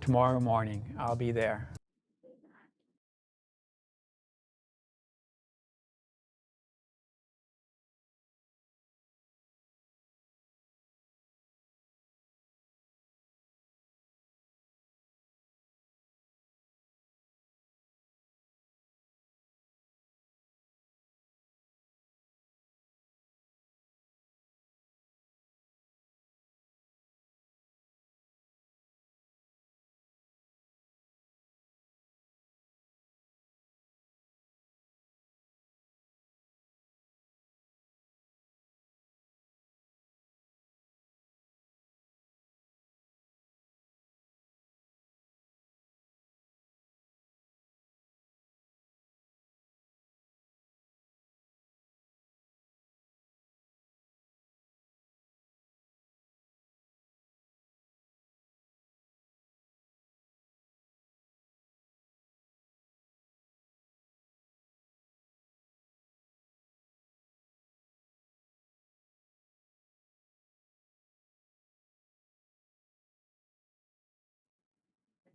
tomorrow morning. I'll be there.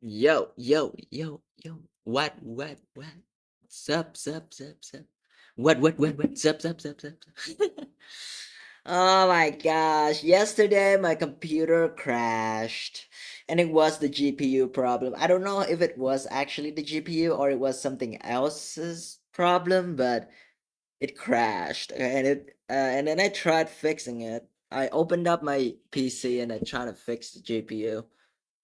Yo, yo, yo, yo. What? Sup. What? Sup. Oh my gosh. Yesterday my computer crashed and it was the GPU problem. I don't know if it was actually the GPU or it was something else's problem, but it crashed and then I tried fixing it. I opened up my PC and I tried to fix the GPU.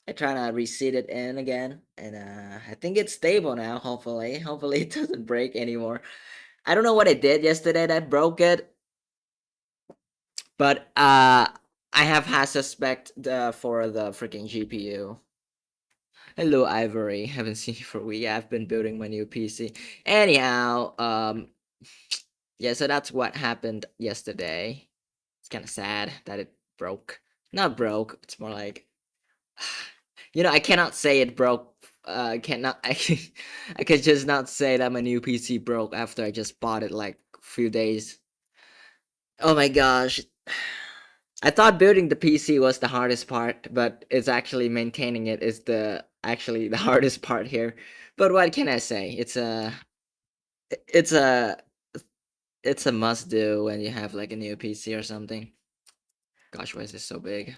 I try to reset it in again, and I think it's stable now. Hopefully it doesn't break anymore. I don't know what I did yesterday that broke it, but I have had suspect for the freaking GPU. Hello, Ivory. Haven't seen you for a week. I've been building my new PC. Anyhow, yeah. So that's what happened yesterday. It's kind of sad that it broke. Not broke. It's more like I cannot say it broke. I cannot. I could just not say that my new PC broke after I just bought it like a few days. Oh my gosh. I thought building the PC was the hardest part, but it's actually maintaining it is the actually the hardest part here. But what can I say? It's a it's a must do when you have like a new PC or something. Gosh, why is this so big?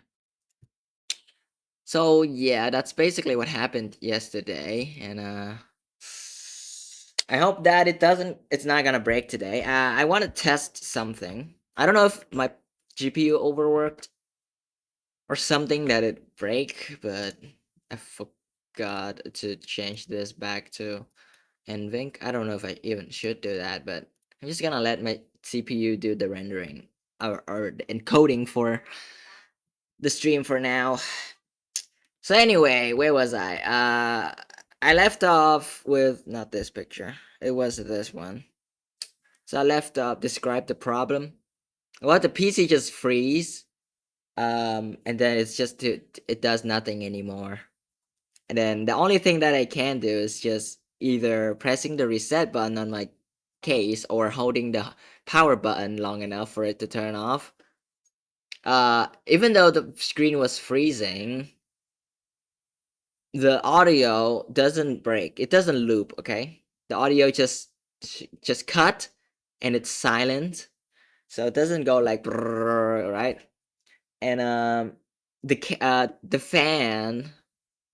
So yeah, that's basically what happened yesterday, and I hope that it's not gonna break today. I want to test something. I don't know if my GPU overworked or something that it break, but I forgot to change this back to NVENC. I don't know if I even should do that, but I'm just gonna let my CPU do the rendering or the encoding for the stream for now. So anyway, where was I? I left off with not this picture. It was this one. So I left off describe the problem. Well, the PC just freeze. And then it does nothing anymore. And then the only thing that I can do is just either pressing the reset button on my case or holding the power button long enough for it to turn off. Even though the screen was freezing, the audio doesn't break. It doesn't loop, okay? The audio just cut and it's silent. So it doesn't go like brrr, right? And the fan,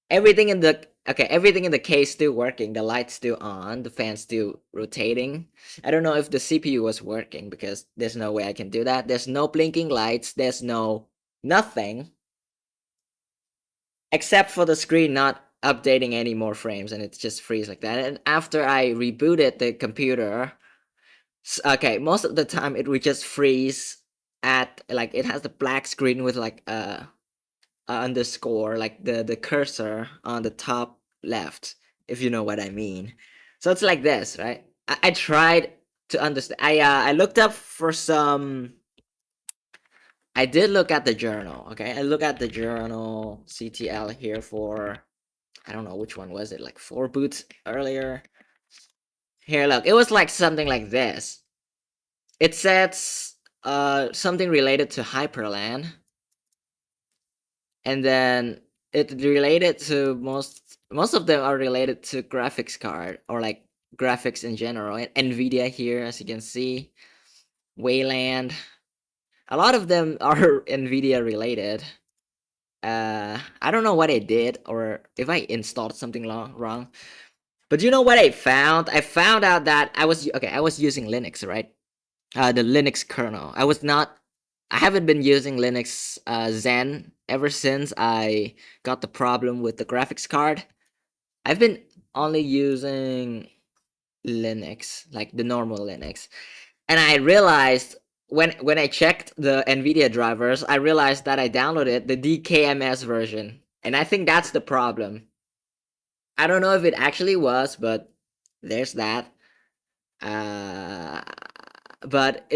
everything in the case still working. The light's still on, the fan's still rotating. I don't know if the CPU was working because there's no way I can do that. There's no blinking lights, there's no nothing except for the screen not updating any more frames and it just freeze like that. And after I rebooted the computer, okay, most of the time it would just freeze at like it has the black screen with like a underscore like the cursor on the top left, if you know what I mean. So it's like this, right? I tried to understand. I looked up for some. I did look at the journal. Okay, I look at the journal CTL here for I don't know which one was it, like 4 boots earlier. Here, look, it was like something like this. It says something related to Hyperland, and then it related to most of them are related to graphics card or like graphics in general. And Nvidia here, as you can see, Wayland. A lot of them are Nvidia related. I don't know what I did or if I installed something wrong. But you know what I found? I found out that I was using Linux, right? The Linux kernel. I haven't been using Linux Zen ever since I got the problem with the graphics card. I've been only using Linux, like the normal Linux. And I realized when I checked the Nvidia drivers, I realized that I downloaded the DKMS version. And I think that's the problem. I don't know if it actually was, but there's that. Uh, but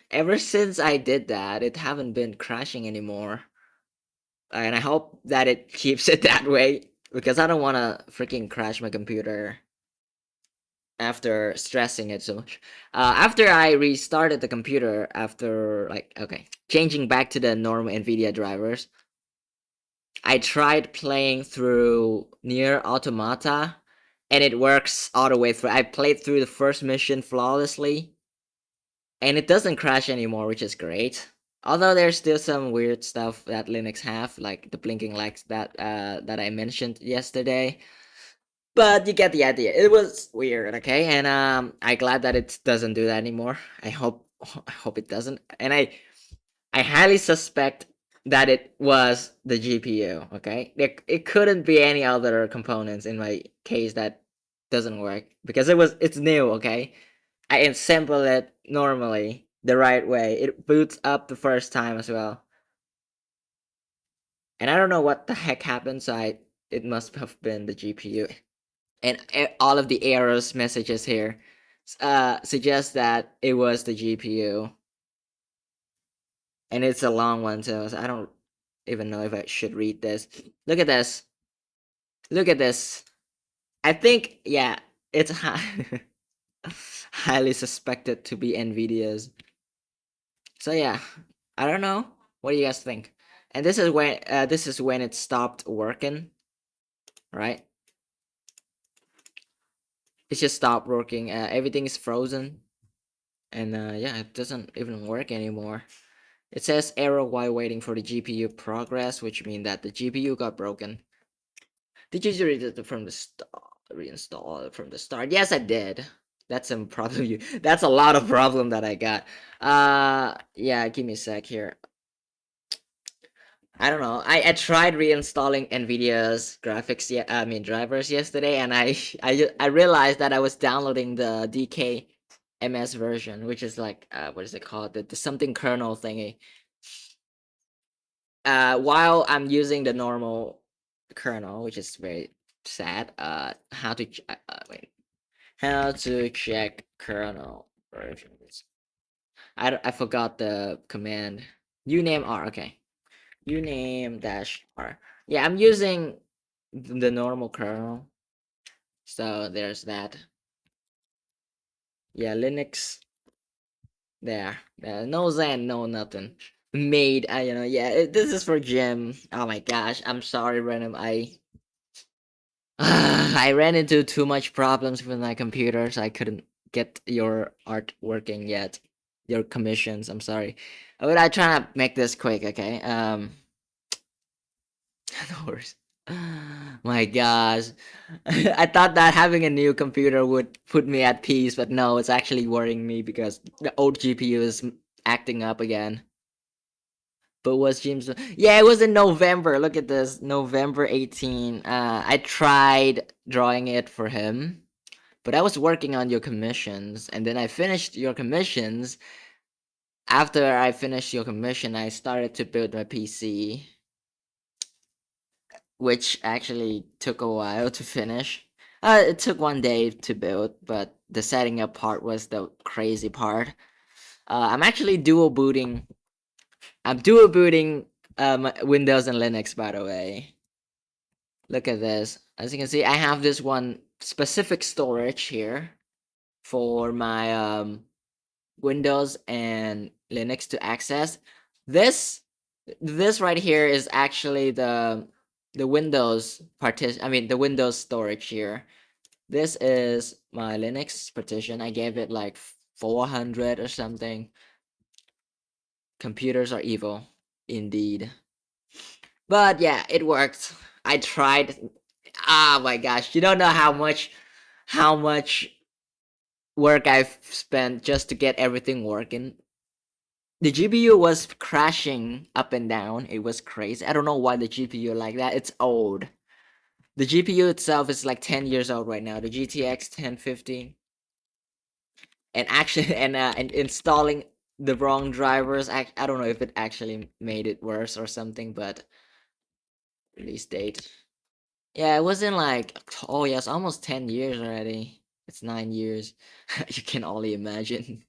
ever since I did that, it haven't been crashing anymore. And I hope that it keeps it that way because I don't want to freaking crash my computer after stressing it so much. After I restarted the computer, after changing back to the normal Nvidia drivers, I tried playing through Nier Automata, and it works all the way through. I played through the first mission flawlessly, and it doesn't crash anymore, which is great. Although there's still some weird stuff that Linux have, like the blinking lights that I mentioned yesterday. But you get the idea. It was weird, okay? And I'm glad that it doesn't do that anymore. I hope it doesn't. And I highly suspect that it was the GPU, okay? It couldn't be any other components in my case that doesn't work because it's new, okay? I assemble it normally the right way. It boots up the first time as well. And I don't know what the heck happened, so it must have been the GPU. And all of the errors messages here suggest that it was the GPU. And it's a long one too, so I don't even know if I should read this. Look at this. Look at this. I think, yeah, it's highly suspected to be Nvidia's. So yeah, I don't know. What do you guys think? And this is when it stopped working, right? It just stopped working. Everything is frozen, and yeah, it doesn't even work anymore. It says error while waiting for the GPU progress, which means that the GPU got broken. Did you read it from the start? Reinstall it from the start? Yes, I did. That's some problem. That's a lot of problem that I got. Yeah. Give me a sec here. I don't know. I tried reinstalling Nvidia's drivers yesterday, and I realized that I was downloading the DKMS version, which is like what is it called? The something kernel thingy. While I'm using the normal kernel, which is very sad. How to wait? How to check kernel versions? I forgot the command. Uname R. Okay. Uname -R. Yeah, I'm using the normal kernel. So there's that. Yeah, Linux. There. No Zen, no nothing. Made, yeah, this is for Jim. Oh my gosh, I'm sorry, Random. I ran into too much problems with my computer, so I couldn't get your art working yet. Your commissions, I'm sorry. But I try to make this quick, okay? No worries. My gosh. I thought that having a new computer would put me at peace, but no, it's actually worrying me because the old GPU is acting up again. But was James? Yeah, it was in November. Look at this, November 18. I tried drawing it for him, but I was working on your commissions, and then I finished your commissions. After I finished your commission, I started to build my PC, which actually took a while to finish. It took one day to build, but the setting up part was the crazy part. I'm actually dual booting. I'm dual booting Windows and Linux, by the way. Look at this. As you can see, I have this one specific storage here for my Windows and Linux to access. This right here is actually the the Windows partition. I mean, the Windows storage here. This is my Linux partition. I gave it like 400 or something. Computers are evil, indeed. But yeah, it worked. I tried. Ah, my gosh, you don't know how much work I've spent just to get everything working. The GPU was crashing up and down. It was crazy. I don't know why the GPU like that. It's old. The GPU itself is like 10 years old right now. The GTX 1050. And actually, and installing the wrong drivers. I don't know if it actually made it worse or something, but release date. Yeah, it wasn't like, oh yes, almost 10 years already. It's 9 years. You can only imagine.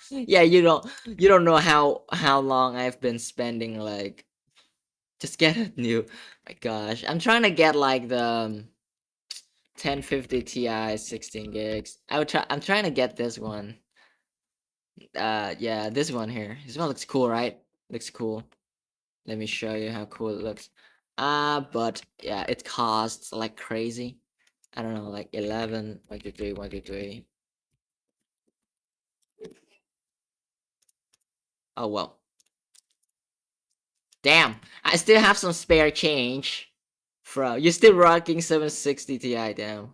Yeah, you don't know how long I've been spending like just get a new. My gosh, I'm trying to get like the 1050 Ti 16 gigs. I'm trying to get this one. Yeah, this one here. This one looks cool, right? Looks cool. Let me show you how cool it looks. But yeah, it costs like crazy. I don't know, like 11, 123, 123. Oh well. Damn, I still have some spare change. Bro, you're still rocking 760 Ti, damn.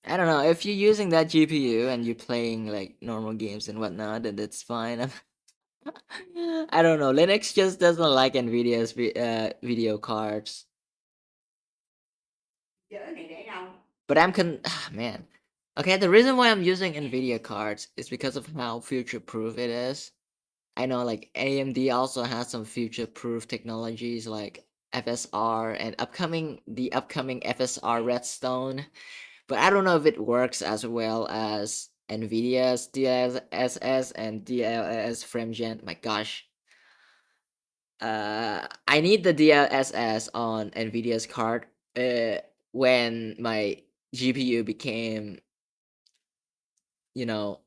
I don't know, if you're using that GPU and you're playing like normal games and whatnot, then that's fine. I don't know, Linux just doesn't like Nvidia's video cards. But man. Okay, the reason why I'm using Nvidia cards is because of how future-proof it is. I know like AMD also has some future-proof technologies like FSR and the upcoming FSR Redstone, but I don't know if it works as well as Nvidia's DLSS and DLSS FrameGen. My gosh. I need the DLSS on Nvidia's card when my GPU became, you know,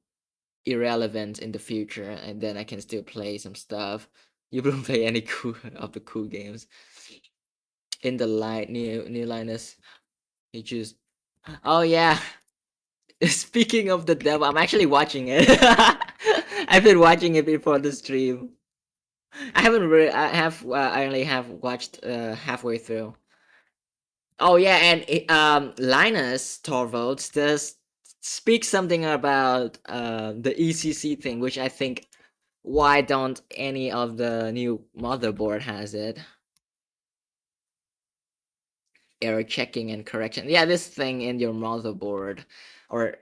irrelevant in the future, and then I can still play some stuff. You don't play any cool of the cool games in the light new Linus. You choose. Oh yeah. Speaking of the devil, I'm actually watching it. I've been watching it before the stream. I haven't really. I only have watched halfway through. Oh yeah, and Linus Torvalds does speak something about the ECC thing, which I think why don't any of the new motherboard has it? Error checking and correction. Yeah, this thing in your motherboard or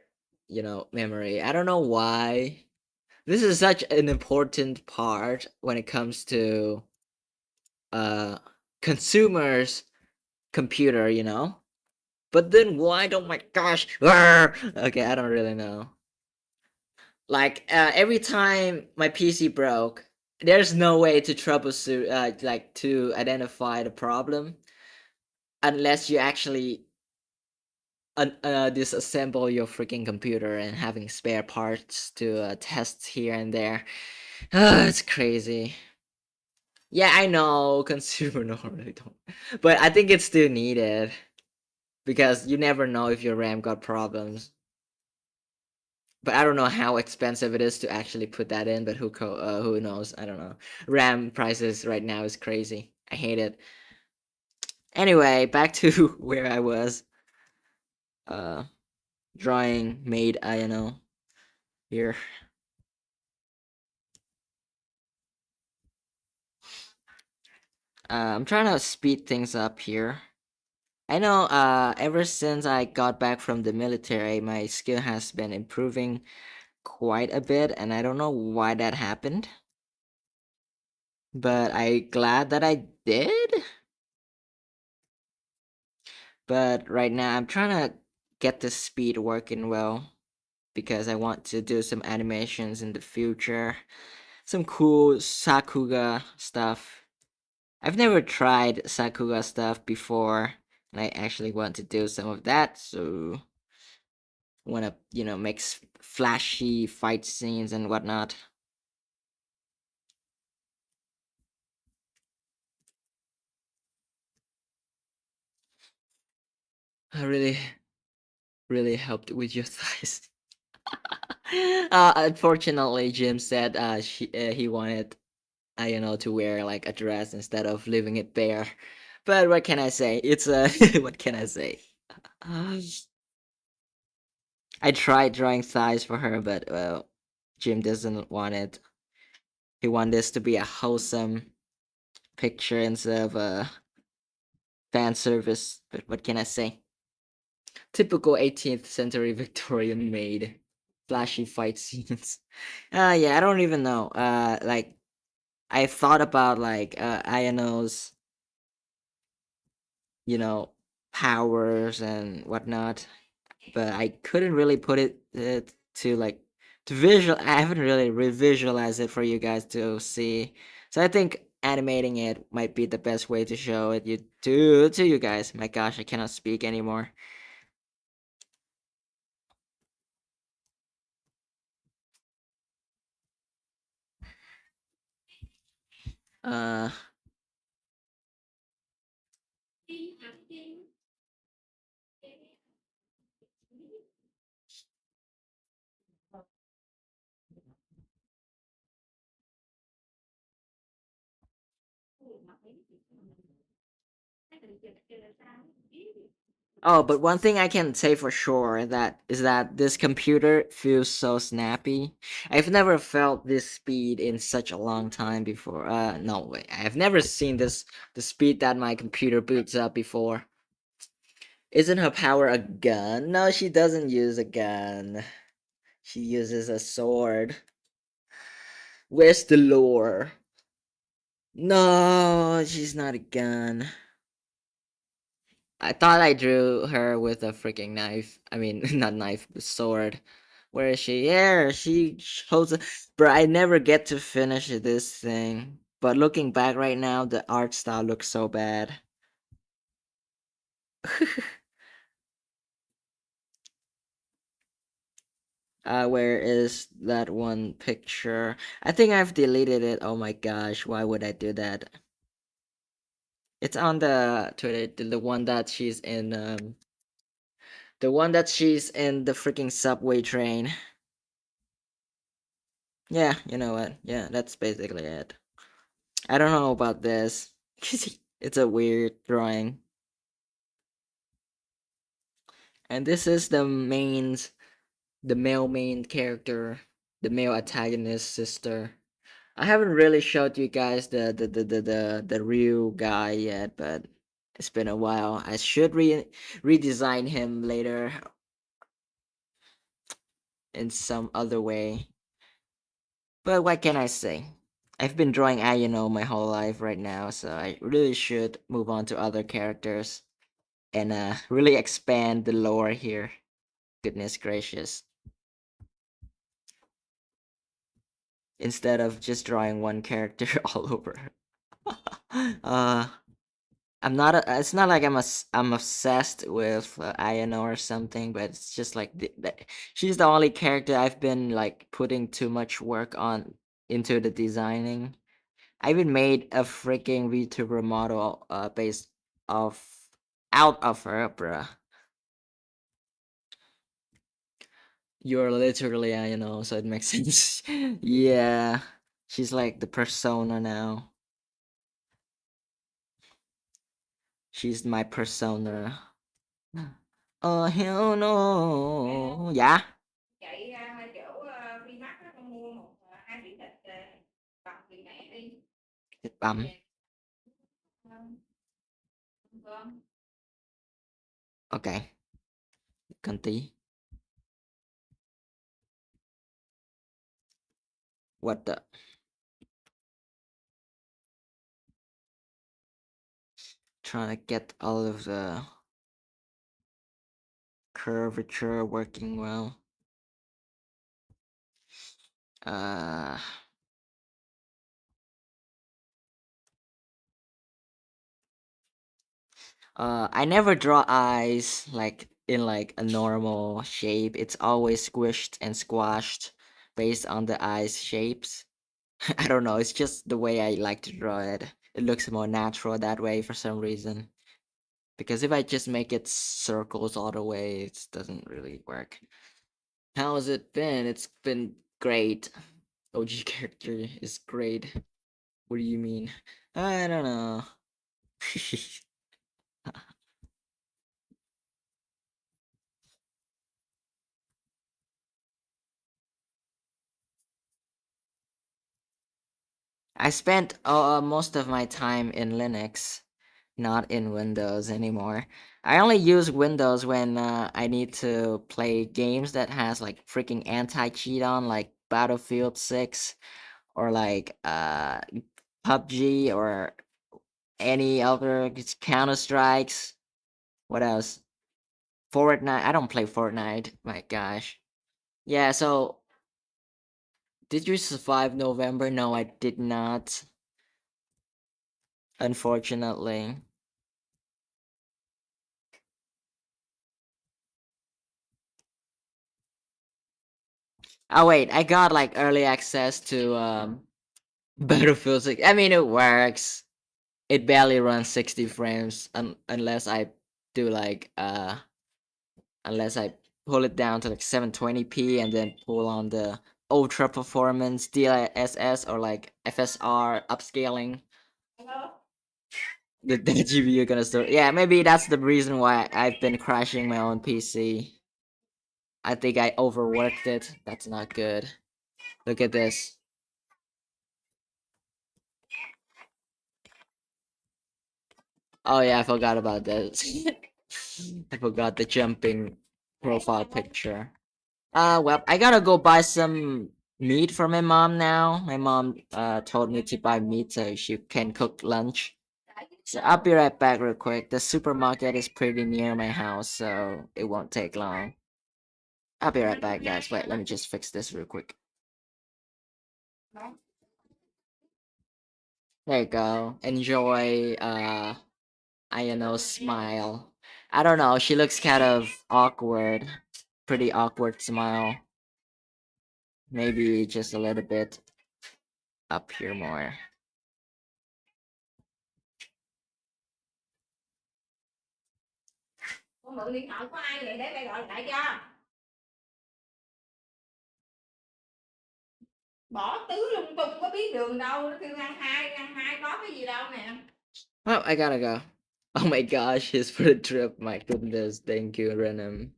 memory. I don't know why. This is such an important part when it comes to uh consumers computer, But then why don't my gosh? Okay, I don't really know. Like every time my PC broke, there's no way to troubleshoot, like to identify the problem unless you actually disassemble your freaking computer and having spare parts to test here and there. It's crazy. Yeah, I know consumer normally don't, but I think it's still needed because you never know if your RAM got problems. But I don't know how expensive it is to actually put that in. But who knows? I don't know. RAM prices right now is crazy. I hate it. Anyway, back to where I was. Uh, drawing made INO here. I'm trying to speed things up here. I know. Ever since I got back from the military, my skill has been improving quite a bit, and I don't know why that happened. But I glad that I did. But right now I'm trying to get the speed working well because I want to do some animations in the future. Some cool Sakuga stuff. I've never tried Sakuga stuff before, and I actually want to do some of that, so want to, make flashy fight scenes and whatnot. I really helped with your thighs. Unfortunately, Jim said he wanted to wear like a dress instead of leaving it bare. But what can I say? It's what can I say? I tried drawing thighs for her, but Jim doesn't want it. He wants this to be a wholesome picture instead of a fan service. But what can I say? Typical 18th century Victorian maid. Flashy fight scenes. Yeah, I don't even know. Like I thought about like Ayano's, you know, powers and whatnot, but I couldn't really put it to like to visual. I haven't really visualized it for you guys to see. So I think animating it might be the best way to show it to you guys. My gosh, I cannot speak anymore. Uh Oh, but one thing I can say for sure that this computer feels so snappy. I've never felt this speed in such a long time before. No way. I've never seen the speed that my computer boots up before. Isn't her power a gun? No, she doesn't use a gun. She uses a sword. Where's the lore? No, she's not a gun. I thought I drew her with a freaking knife. I mean, not knife, but sword. Where is she? Yeah, she holds a. Bro, I never get to finish this thing. But looking back right now, the art style looks so bad. Where is that one picture? I think I've deleted it. Oh my gosh, why would I do that? It's on the Twitter, the one that she's in, the one that she's in the freaking subway train. Yeah, you know what? Yeah, that's basically it. I don't know about this. It's a weird drawing. And this is the male main character, the male antagonist sister. I haven't really showed you guys the real guy yet, but it's been a while. I should redesign him later in some other way. But what can I say? I've been drawing Ayano my whole life right now, so I really should move on to other characters and really expand the lore here. Goodness gracious. Instead of just drawing one character all over. uh I'm not it's not like I'm obsessed with Ayano or something, but it's just like she's the only character I've been like putting too much work on into the designing. I even made a freaking VTuber model based off out of her, bruh. You're literally Ayano, so it makes sense. Yeah. She's like the persona now. She's my persona. Oh hell no. Yeah. Vậy chỗ Vinmart á, con mua một hai đĩa thịt bằm vì mẹ đi Thịt bằm. về cơm. Okay. Cần tí. What the? Trying to get all of the curvature working well. Uh I never draw eyes like in like a normal shape. It's always squished and squashed based on the eyes shapes. I don't know, it's just the way I like to draw it. It looks more natural that way for some reason. Because if I just make it circles all the way, it doesn't really work. How has it been? It's been great. OG character is great. What do you mean? I don't know. I spent most of my time in Linux, not in Windows anymore. I only use Windows when I need to play games that has like freaking anti-cheat on, like Battlefield 6 or like PUBG or any other Counter Strikes. What else? Fortnite. I don't play Fortnite. My gosh. Yeah. So, did you survive November? No, I did not. Unfortunately. Oh wait, I got like early access to Battlefield 6. I mean, it works. It barely runs 60 frames unless I do like unless I pull it down to like 720p and then pull on the ultra performance DLSS or like FSR upscaling. Hello? The GPU gonna start. Yeah, maybe that's the reason why I've been crashing my own PC. I think I overworked it. That's not good. Look at this. Oh yeah, I forgot about this. I forgot the jumping profile picture. Well, I gotta go buy some meat for my mom now. My mom told me to buy meat so she can cook lunch. So I'll be right back real quick. The supermarket is pretty near my house, so it won't take long. I'll be right back, guys. Wait, let me just fix this real quick. There you go. Enjoy Ayano's smile. I don't know, she looks kind of awkward. Pretty awkward smile. Maybe just a little bit up here more. Con mượn điện thoại của ai vậy để mày gọi lại cho. Bỏ tứ lung tung có biết đường đâu, nó kêu ngăn hai có cái gì đâu nè. Oh, I gotta go. Oh my gosh, he's for the trip. My goodness, thank you, Renem.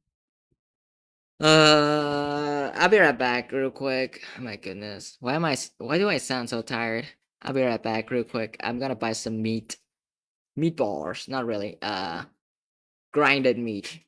I'll be right back real quick. Oh my goodness. Why do I sound so tired? I'll be right back real quick. I'm gonna buy some meat. Meatballs, not really. Grinded meat.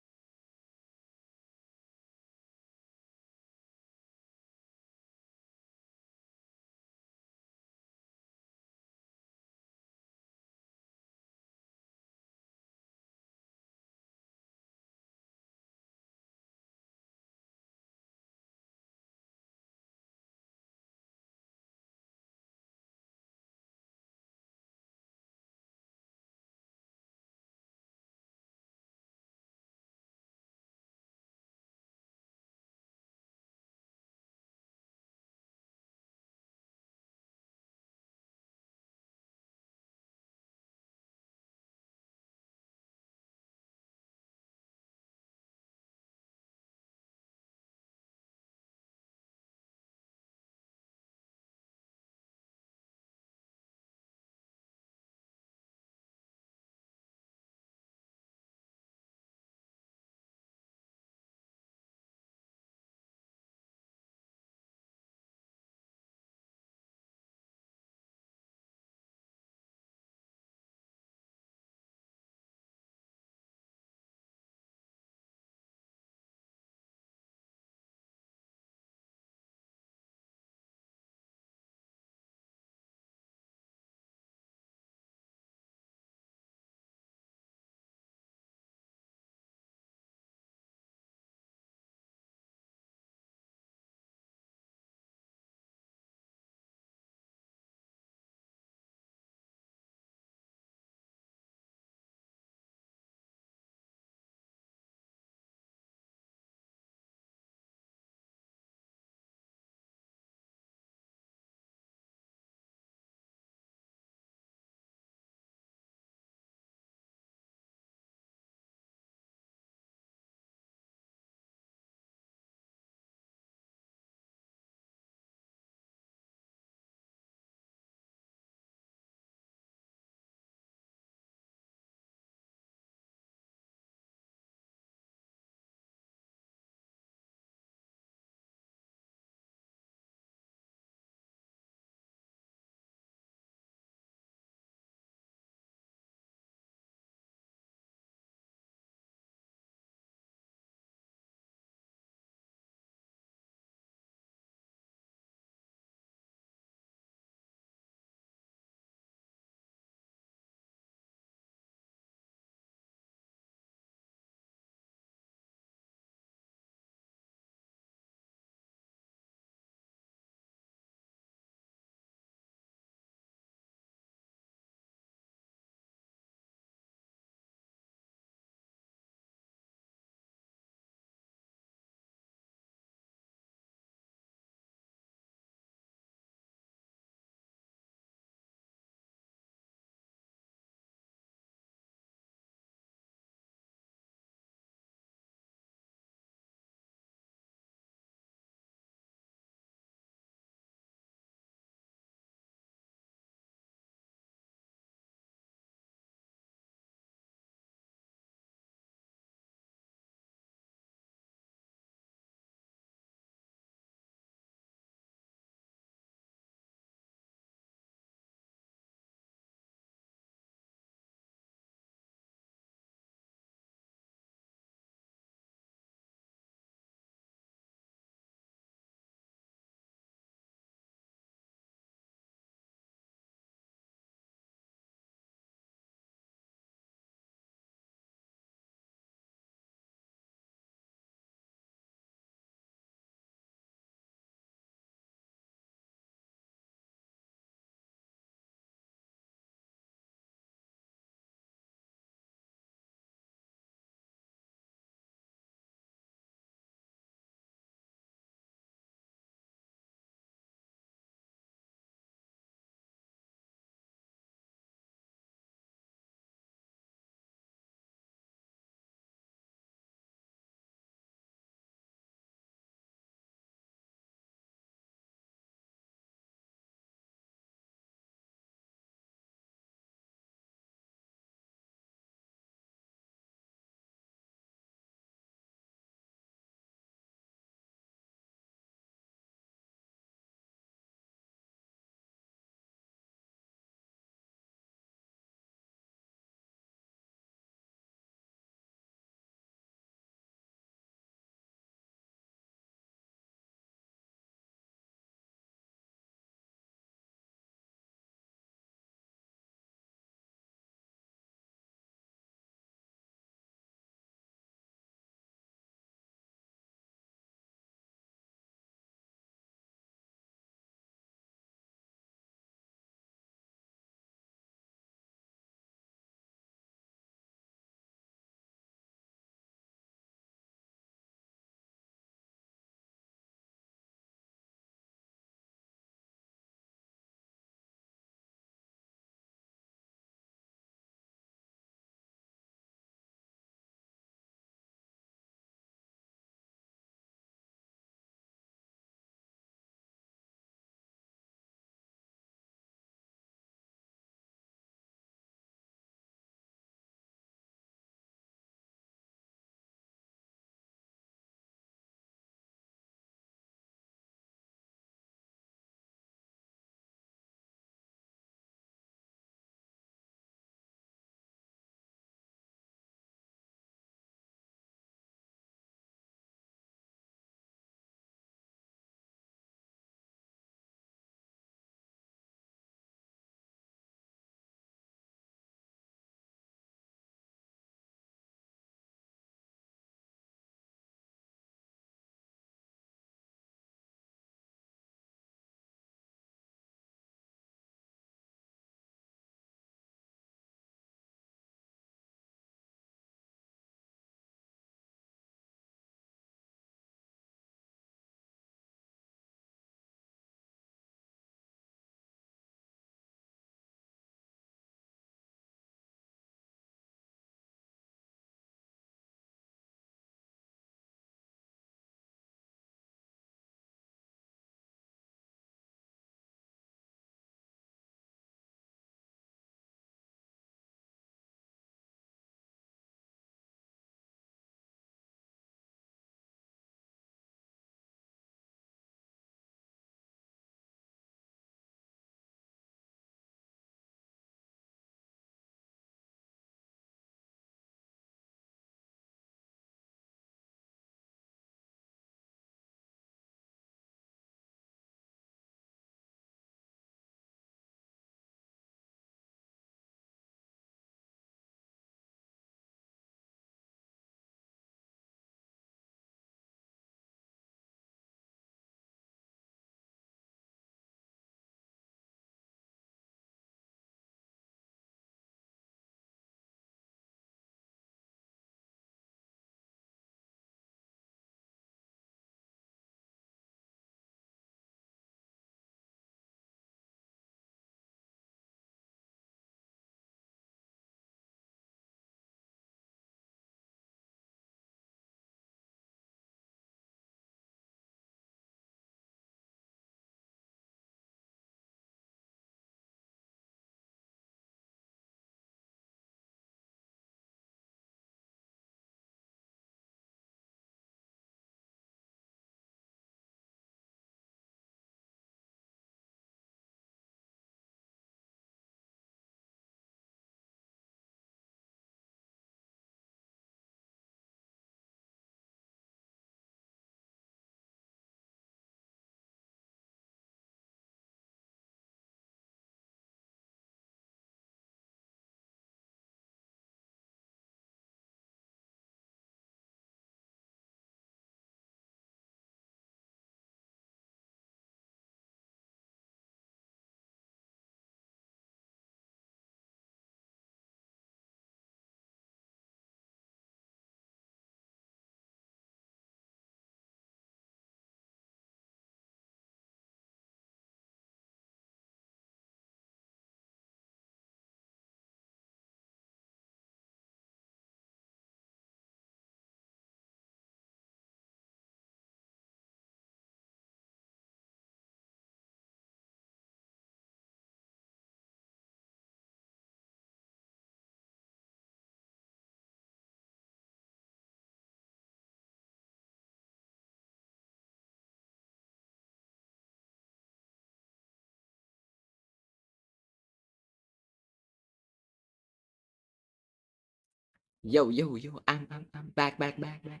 Yo, yo, yo, I'm back, back, back, back.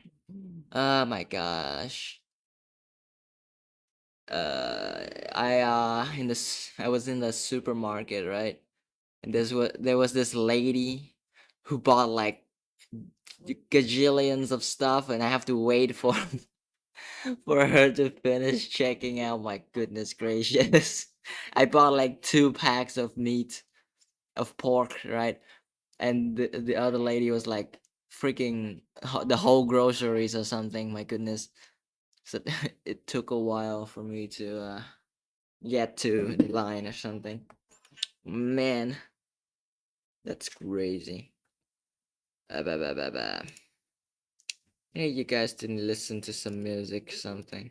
Oh my gosh. I was in the supermarket, right? And there was this lady who bought like gajillions of stuff, and I have to wait for for her to finish checking out. My goodness gracious. I bought like 2 packs of meat, of pork, right? And the other lady was like freaking the whole groceries or something. My goodness. So it took a while for me to get to the line or something. Man, that's crazy. Bah, bah, bah, bah. Hey, you guys didn't listen to some music, something.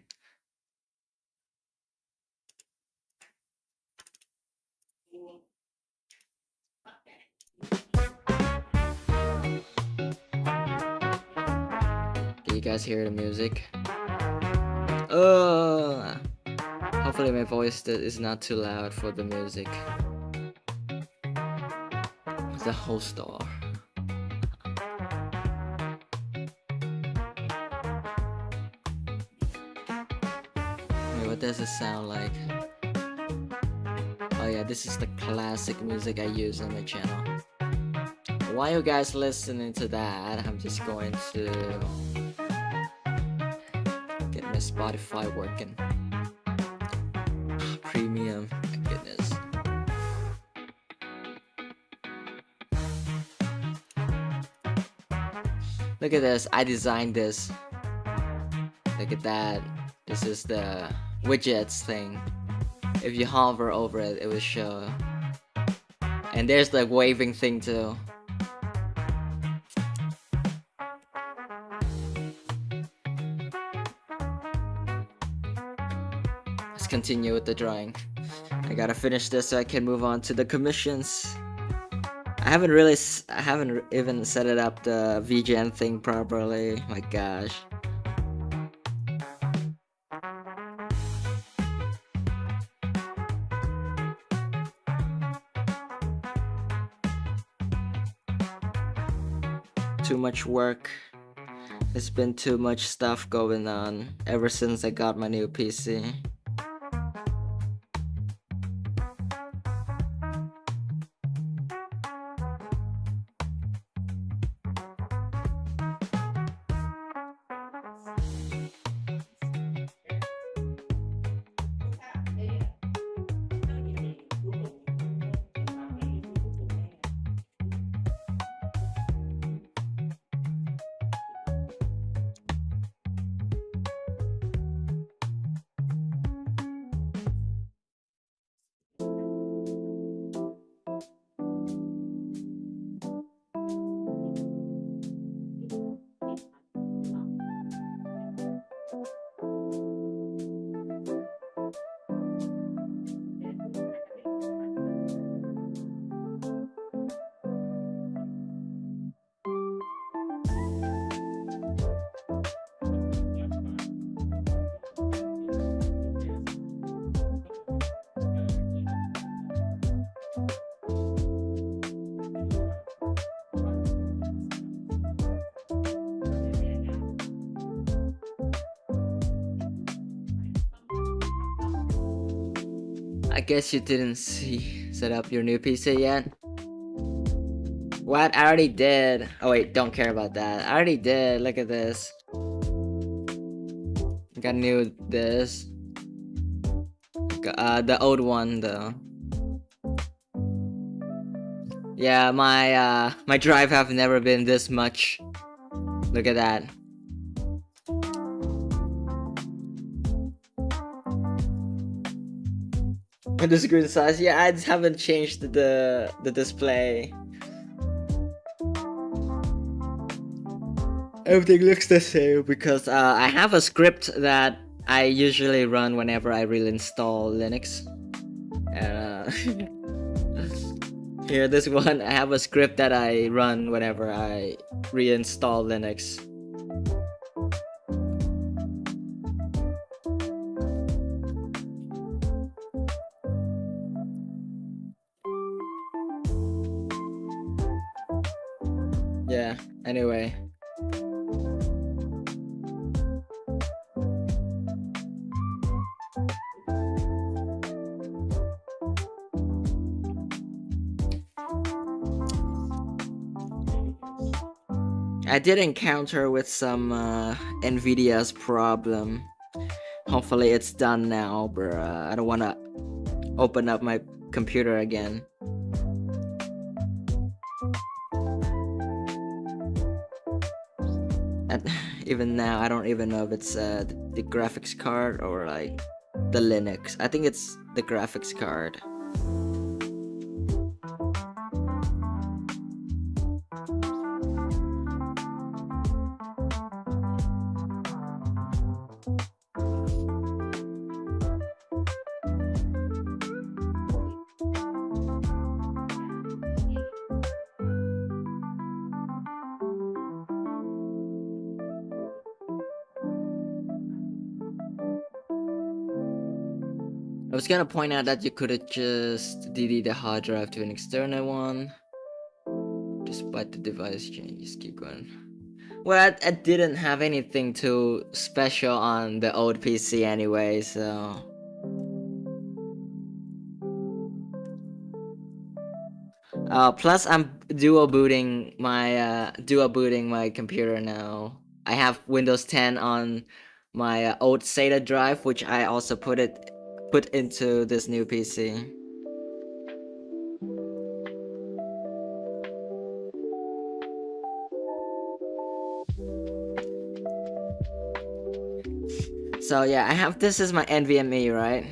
Can you guys hear the music? Oh, hopefully my voice is not too loud for the music. The whole store. Wait, what does it sound like? Oh yeah, this is the classic music I use on my channel. While you guys listening to that, I'm just going to get my Spotify working. Premium, my goodness. Look at this, I designed this. Look at that. This is the widgets thing. If you hover over it, it will show. And there's the waving thing too. Let's continue with the drawing. I gotta finish this so I can move on to the commissions. I haven't even set it up the VGN thing properly. My gosh. Too much work. There's been too much stuff going on ever since I got my new PC. I guess you didn't set up your new PC yet. What? I already did. Oh wait, don't care about that. I already did. Look at this. Got new this. The old one though. Yeah, my drive have never been this much. Look at that. And the screen size, yeah, I just haven't changed the display. Everything looks the same because I have a script that I usually run whenever I reinstall Linux. Here, this one, I have a script that I run whenever I reinstall Linux. Yeah, Anyway. I did encounter with some Nvidia's problem. Hopefully it's done now, but I don't wanna open up my computer again. And even now, I don't even know if it's the graphics card or like the Linux. I think it's the graphics card. I was gonna point out that you could have just DD the hard drive to an external one. Despite the device changes, keep going. Well, I didn't have anything too special on the old PC anyway, so... plus I'm dual booting my computer now. I have Windows 10 on my old SATA drive, which I also put into this new PC. So yeah, this is my NVMe, right?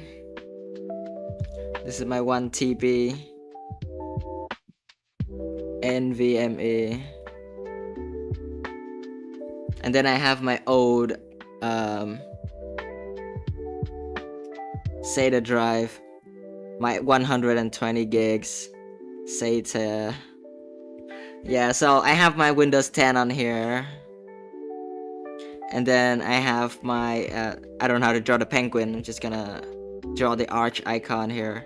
This is my 1 TB NVMe. And then I have my old SATA drive, my 120 gigs SATA. Yeah, so I have my Windows 10 on here. And then I have my, I don't know how to draw the penguin, I'm just gonna draw the arch icon here.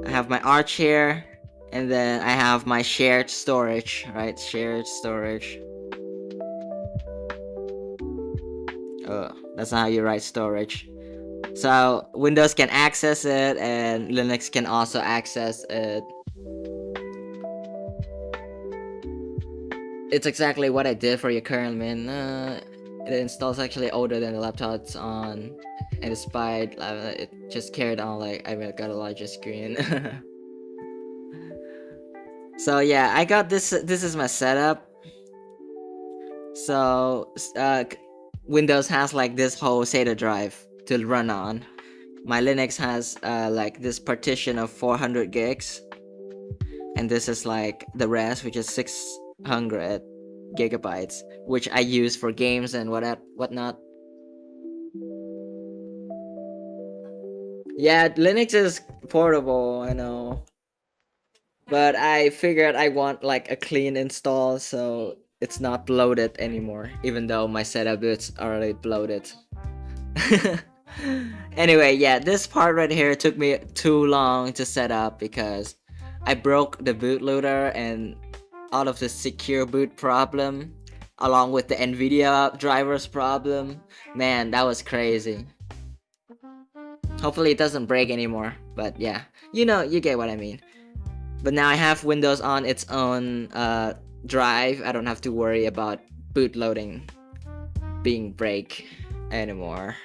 I have my arch here, and then I have my shared storage, right? Shared storage. Oh, that's not how you write storage. So Windows can access it, and Linux can also access it. It's exactly what I did for your kernel, man. It installs actually older than the laptop it's on, and despite it just carried on like I got a larger screen. So yeah, I got this. This is my setup. So Windows has like this whole SATA drive to run on. My Linux has like this partition of 400 gigs, and this is like the rest, which is 600 gigabytes, which I use for games and whatnot. Yeah, Linux is portable, I know, but I figured I want like a clean install, so it's not bloated anymore, even though my setup is already bloated. Anyway, yeah, this part right here took me too long to set up because I broke the bootloader and all of the secure boot problem, along with the Nvidia drivers problem. Man, that was crazy. Hopefully it doesn't break anymore, but yeah, you get what I mean. But now I have Windows on its own drive. I don't have to worry about bootloading being break anymore.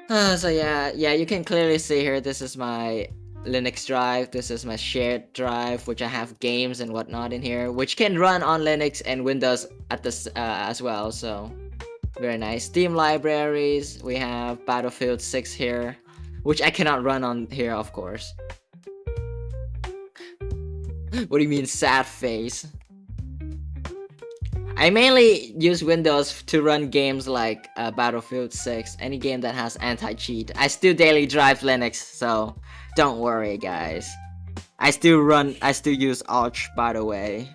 So yeah, you can clearly see here, this is my Linux drive, this is my shared drive, which I have games and whatnot in here, which can run on Linux and Windows at this as well, so very nice. Steam libraries, we have Battlefield 6 here, which I cannot run on here, of course. What do you mean, sad face? I mainly use Windows to run games like Battlefield 6, any game that has anti-cheat. I still daily drive Linux, so don't worry, guys. I still use Arch, by the way.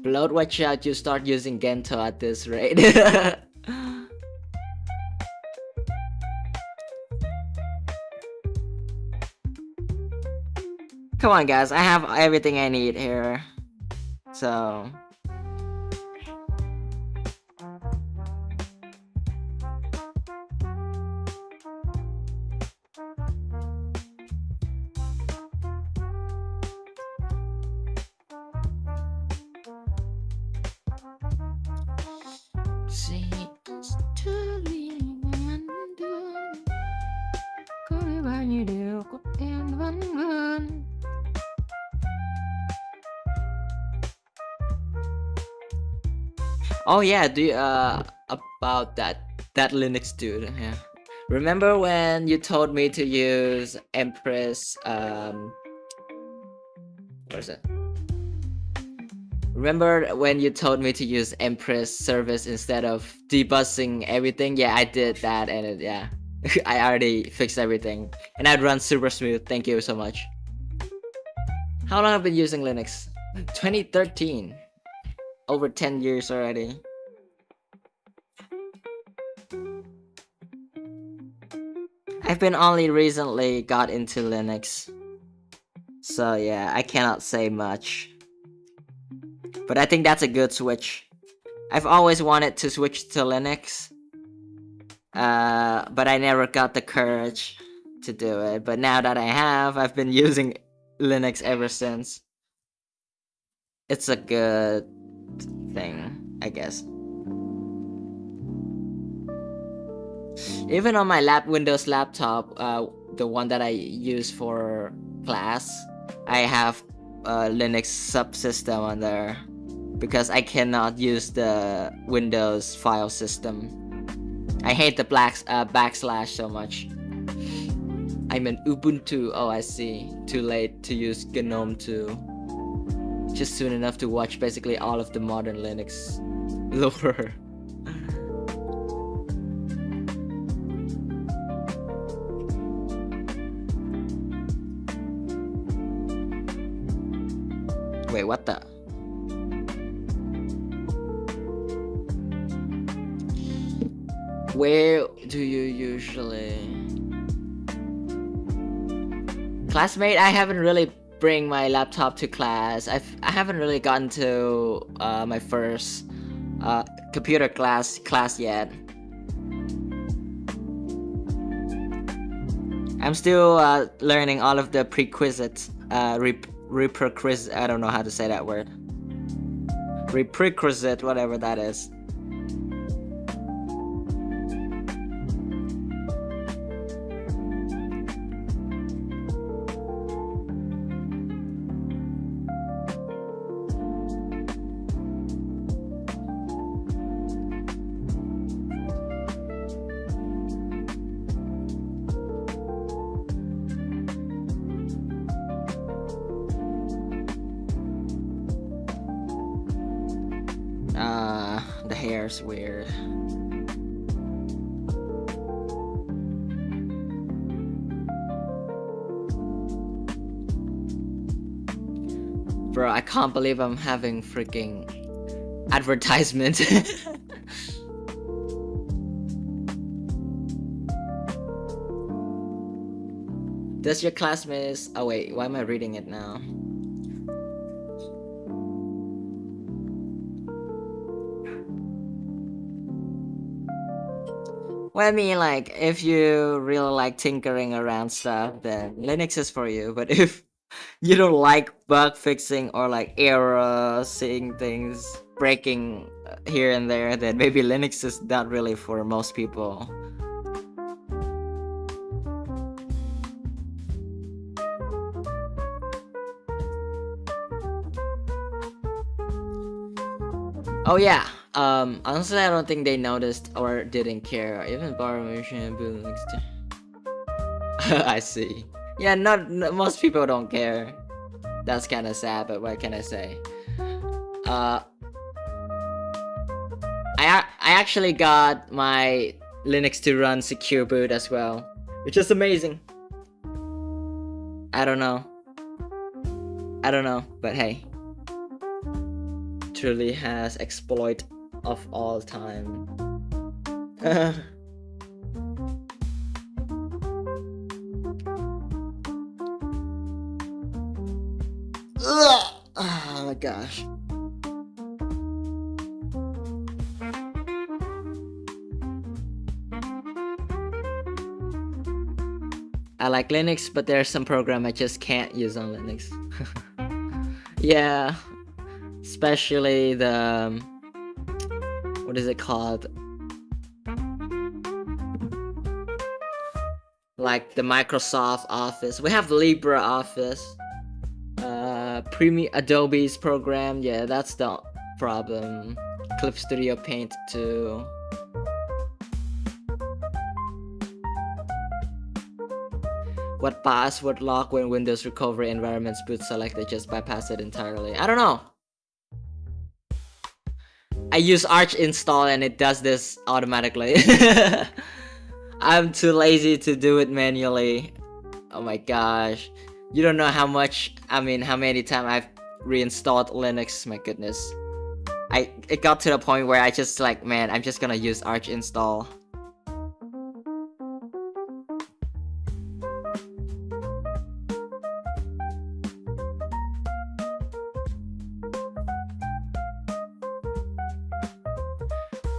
Bloat, watch out, you start using Gento at this rate. Come on guys, I have everything I need here. So... Oh yeah, about that Linux dude, yeah. Remember when you told me to use Empress, what is it? Remember when you told me to use Empress service instead of debussing everything? Yeah, I did that, and yeah, I already fixed everything, and I'd run super smooth. Thank you so much. How long have I been using Linux? 2013. Over 10 years already. I've been only recently got into Linux. So yeah, I cannot say much. But I think that's a good switch. I've always wanted to switch to Linux. But I never got the courage to do it. But now that I have, I've been using Linux ever since. It's a good thing, I guess. Even on my Windows laptop, the one that I use for class, I have a Linux subsystem on there because I cannot use the Windows file system. I hate the backslash so much. I'm an Ubuntu. Oh, I see. Too late to use GNOME 2. Just soon enough to watch basically all of the modern Linux lore. Wait, what the? Where do you usually... Classmate, I haven't really bring my laptop to class. I haven't really gotten to my first computer class yet. I'm still learning all of the prerequisites. Prerequisite. I don't know how to say that word. Prerequisite, whatever that is. The hair's weird. Bro, I can't believe I'm having freaking advertisement. Does your classmates... Oh wait, why am I reading it now? Well, I mean, like, if you really like tinkering around stuff, then Linux is for you. But if you don't like bug fixing or like error, seeing things breaking here and there, then maybe Linux is not really for most people. Oh yeah, honestly I don't think they noticed or didn't care. Even Barmation and Linux. I see. Yeah, most people don't care. That's kind of sad, but what can I say? I actually got my Linux to run secure boot as well, which is amazing. I don't know, but hey. literally has exploit of all time. Ugh! Oh my gosh. I like Linux, but there's some program I just can't use on Linux. Yeah, especially the what is it called? Like the Microsoft Office. We have LibreOffice. Adobe's program. Yeah, that's the problem. Clip Studio Paint too. What password lock when Windows recovery environments boot selected, just bypass it entirely? I don't know. I use Arch install and it does this automatically. I'm too lazy to do it manually. Oh my gosh. You don't know how many times I've reinstalled Linux, my goodness. It got to the point where I just like, man, I'm just gonna use Arch install.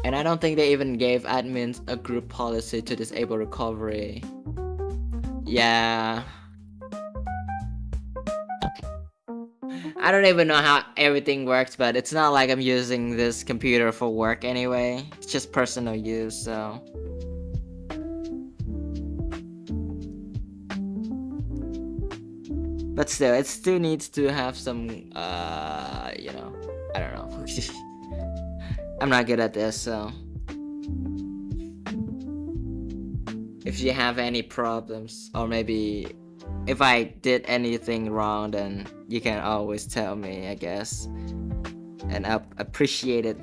And I don't think they even gave admins a group policy to disable recovery. Yeah. I don't even know how everything works, but it's not like I'm using this computer for work anyway. It's just personal use, so... But still, it still needs to have some, you know, I don't know. I'm not good at this, so... If you have any problems, or maybe if I did anything wrong, then you can always tell me, I guess. And I appreciate it.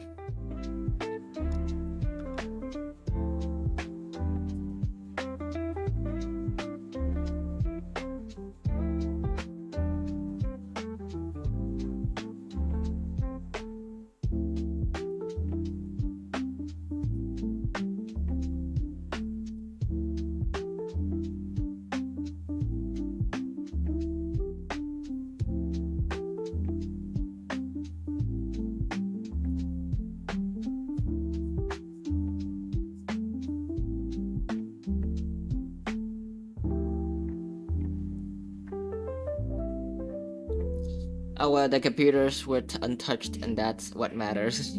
Oh well, the computers were untouched, and that's what matters.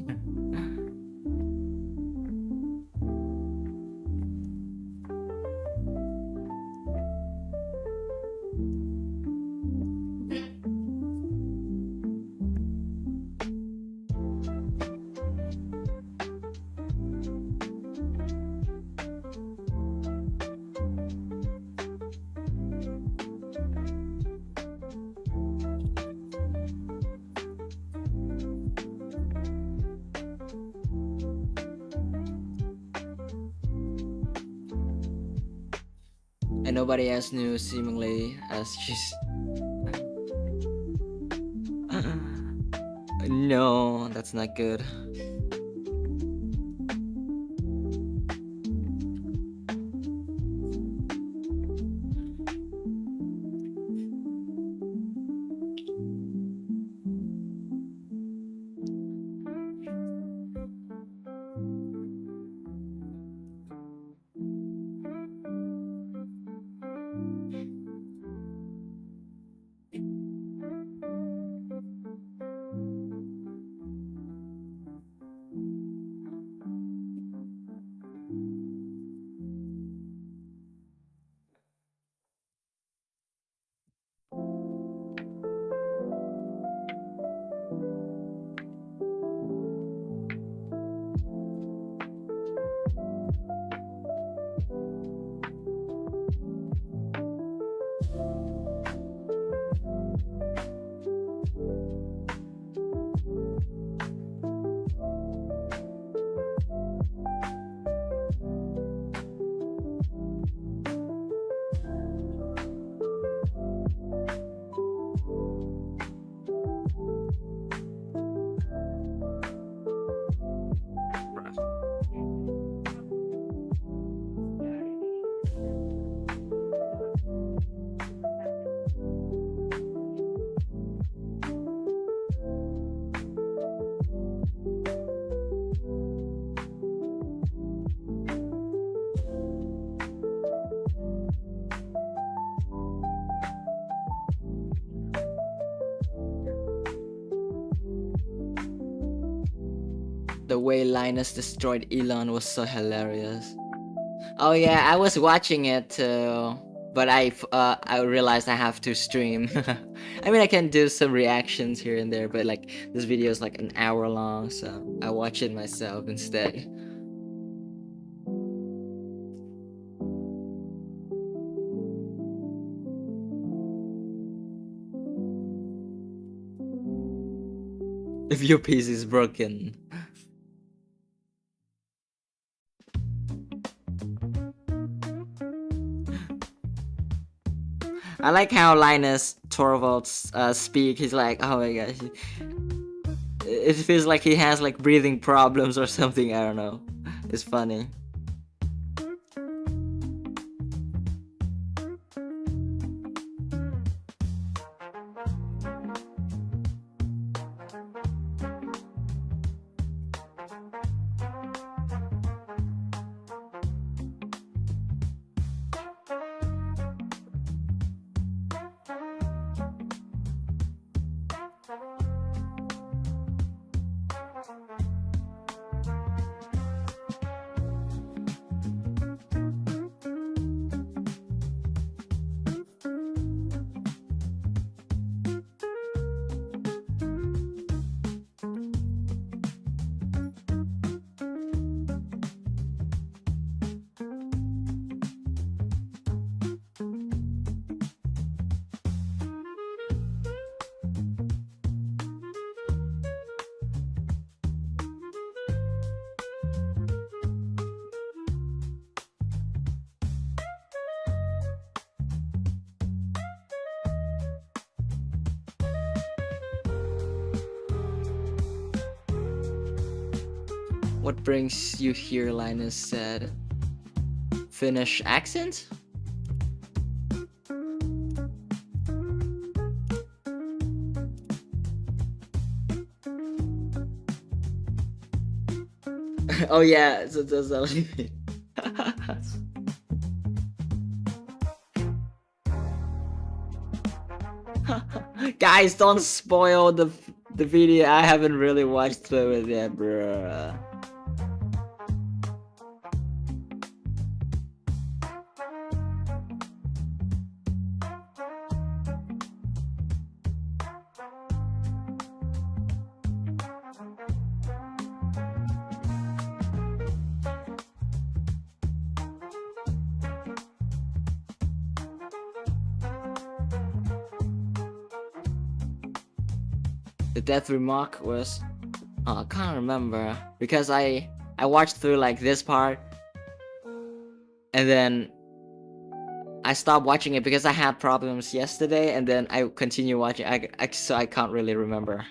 And nobody else knew, seemingly, as she's... No, that's not good. the way Linus destroyed Elon was so hilarious. Oh yeah, I was watching it too, but I realized I have to stream. I mean, I can do some reactions here and there, but like this video is like an hour long, so I watch it myself instead. If your PC is broken. I like how Linus Torvalds speak. He's like, oh my gosh. It feels like he has like breathing problems or something. I don't know. It's funny. What brings you here, Linus said. Finnish accent? Oh yeah, so does that Guys, don't spoil the video. I haven't really watched it yet, bruh. The death remark was, oh, I can't remember because I watched through like this part and then I stopped watching it because I had problems yesterday and then I continue watching. So I can't really remember.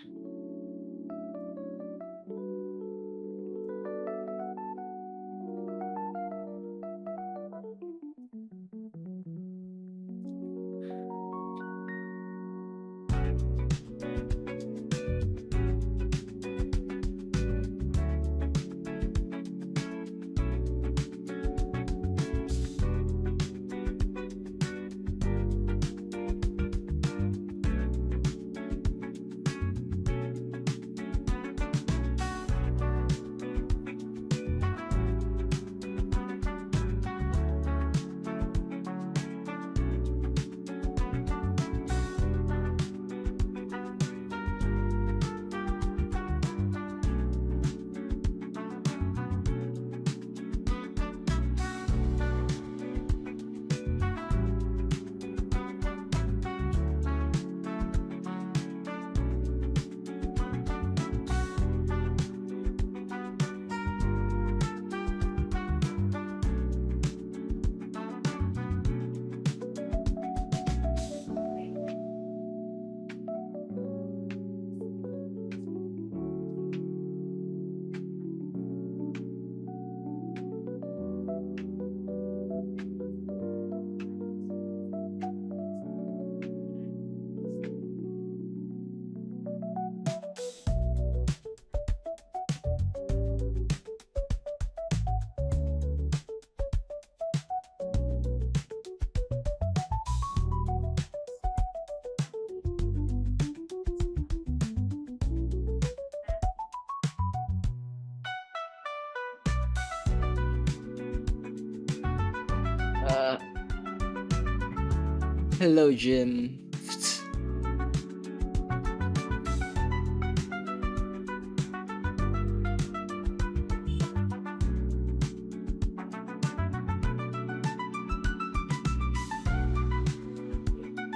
Hello, Jim.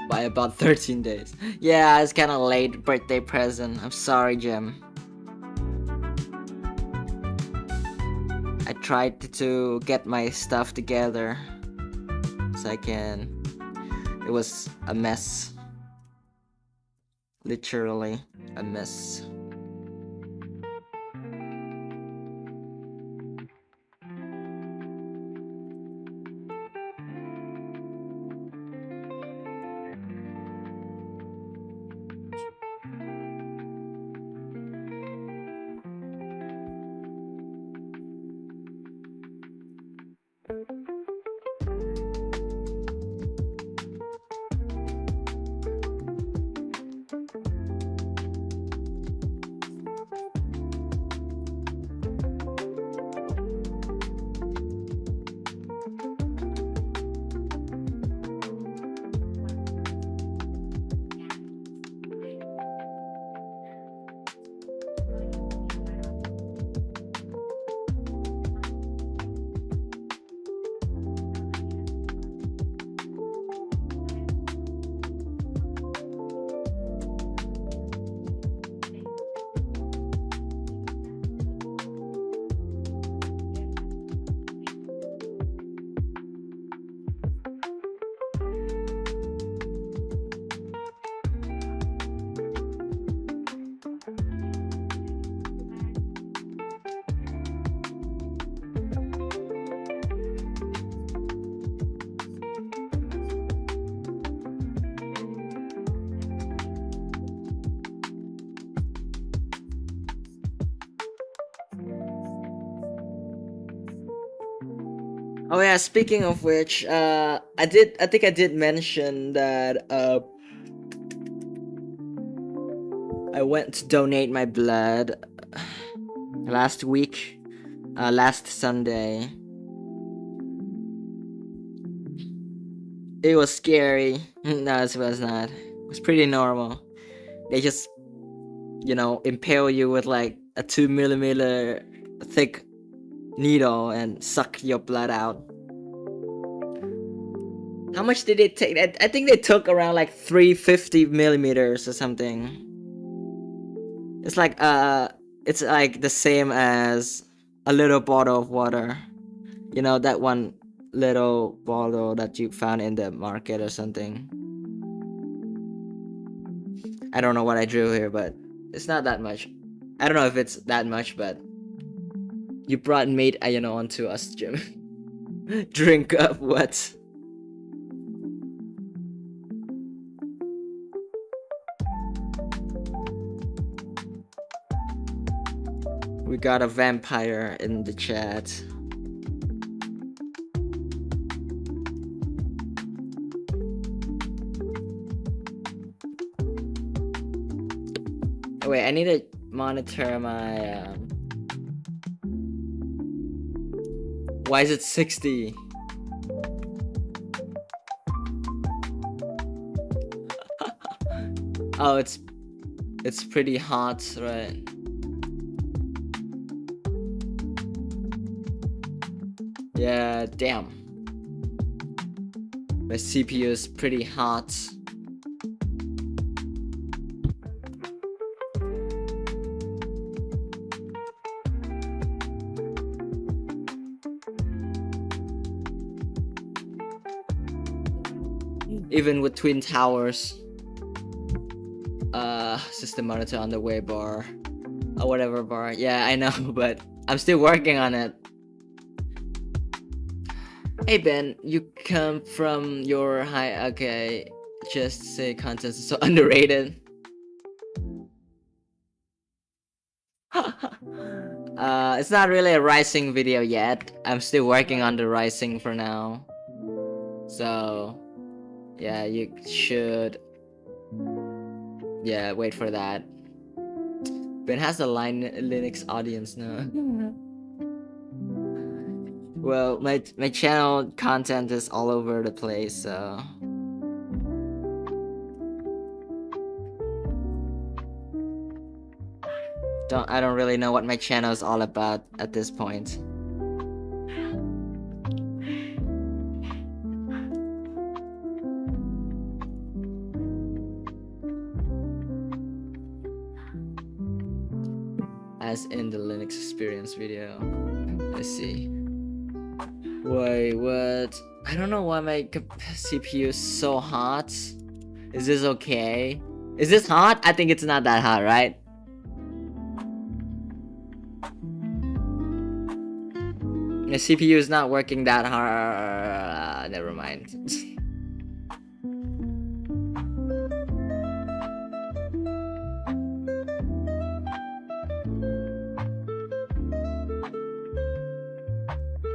By about 13 days. Yeah, it's kind of late birthday present. I'm sorry, Jim. I tried to get my stuff together so I can. It was a mess. Literally a mess. Oh yeah, speaking of which, I think I did mention that I went to donate my blood last week, last Sunday. It was scary. No, it was not. It was pretty normal. They just, impale you with like a 2mm thick needle and suck your blood out. How much did it take? I think they took around like 350mm or something. It's like the same as a little bottle of water. You know, that one little bottle that you found in the market or something. I don't know what I drew here, but it's not that much. I don't know if it's that much, but you brought mate Ayano onto us, Jim. Drink up what? We got a vampire in the chat. Oh, wait, I need to monitor my Why is it 60? Oh, it's pretty hot, right? Yeah, damn. My CPU is pretty hot. Even with Twin Towers. System monitor on the way bar. Or whatever bar. Yeah, I know, but I'm still working on it. Hey Ben, you come from your high. Okay, just say content is so underrated. It's not really a rising video yet. I'm still working on the rising for now. So, yeah, you should. Yeah, wait for that. Ben has a Linux audience now. Well, my channel content is all over the place, so I don't really know what my channel is all about at this point. As in the Linux experience video. Let's see. Wait, what? I don't know why my CPU is so hot. Is this okay? Is this hot? I think it's not that hot, right? The CPU is not working that hard. Never mind.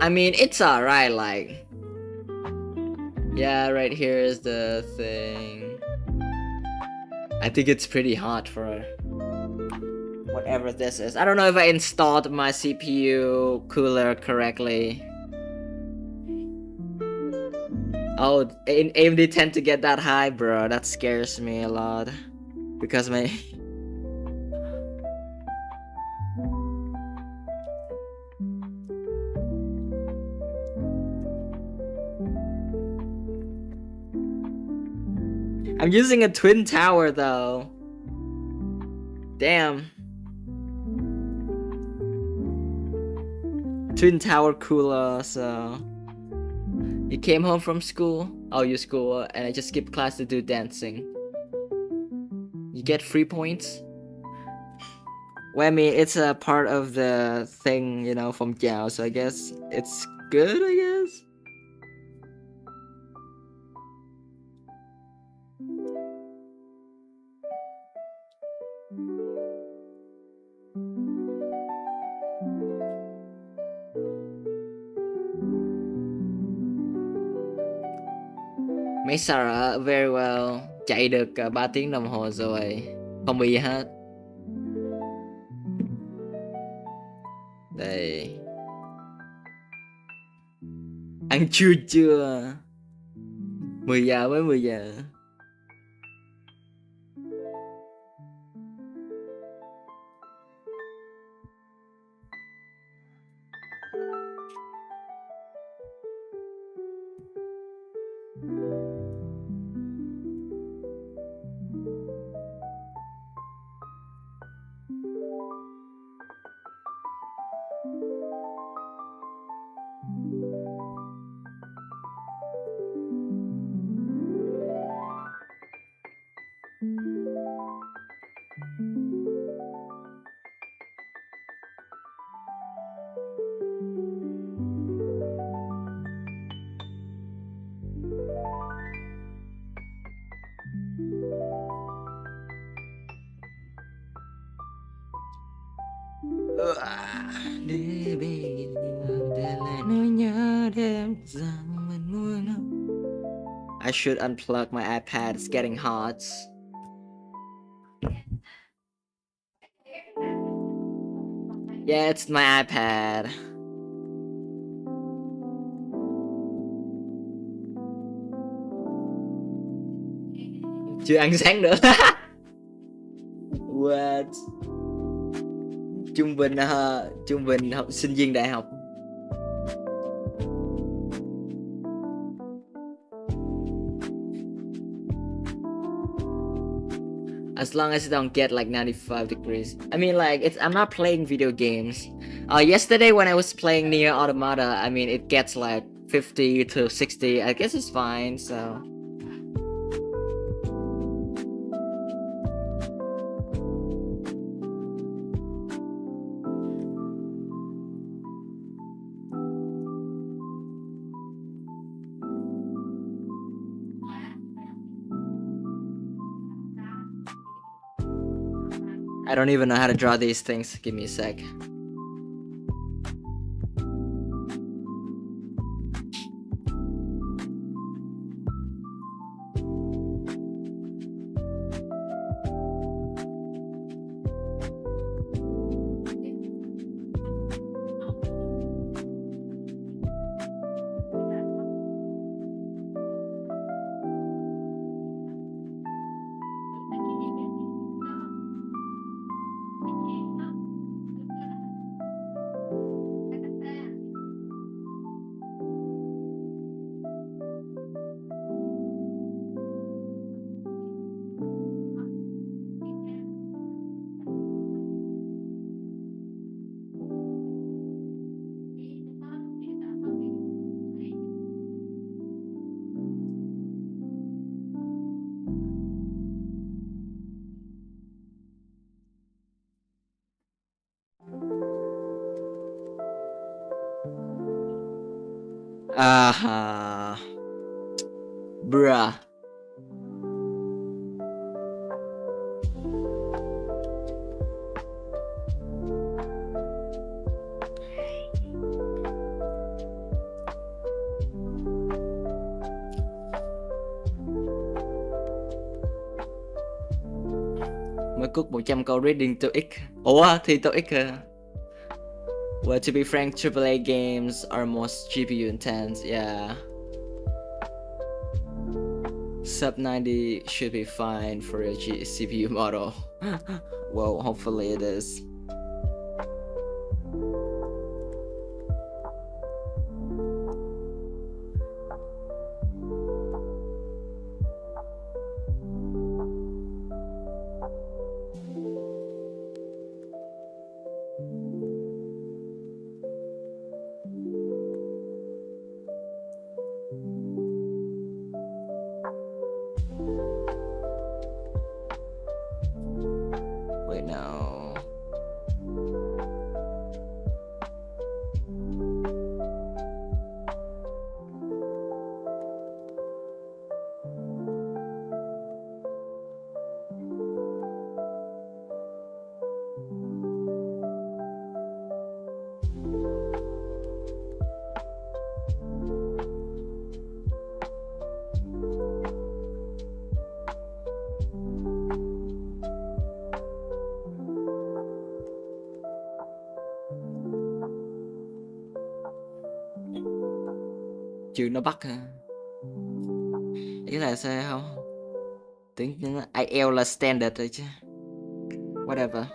I mean, it's alright, like... Yeah, right here is the thing. I think it's pretty hot for whatever this is. I don't know if I installed my CPU cooler correctly. Oh, AMD tend to get that high, bro. That scares me a lot. Because my... I'm using a twin tower though. Damn. Twin tower cooler, so... You came home from school? Oh, you school, and I just skipped class to do dancing. You get 3 points? Well, I mean, it's a part of the thing, you know, from Jiao, so I guess it's good, I guess? Mấy Sarah, very well. Chạy được 3 tiếng đồng hồ rồi. Không bị gì hết. Đây. Ăn trưa chưa? 10 giờ mới 10 giờ. Để bên để lại nỗi nhớ đêm rằng mình muốn. I should unplug my iPad, it's getting hot. Yeah, it's my iPad. Chưa ăn sáng nữa. What? Trung bình học sinh viên đại học. As long as it don't get like 95 degrees. I mean, like, I'm not playing video games. Yesterday when I was playing Nier Automata, I mean, it gets like 50 to 60. I guess it's fine, so... I don't even know how to draw these things. Give me a sec. Bruh. Mới cook 100 câu reading TOEIC. Ủa, thi TOEIC hả? Well, to be frank, AAA games are most GPU intense, yeah. Sub 90 should be fine for a CPU model. Well, hopefully it is. Wait, no. Trường nó bắt hả? Ý là sao không? Tính IELTS là standard rồi chứ. Whatever.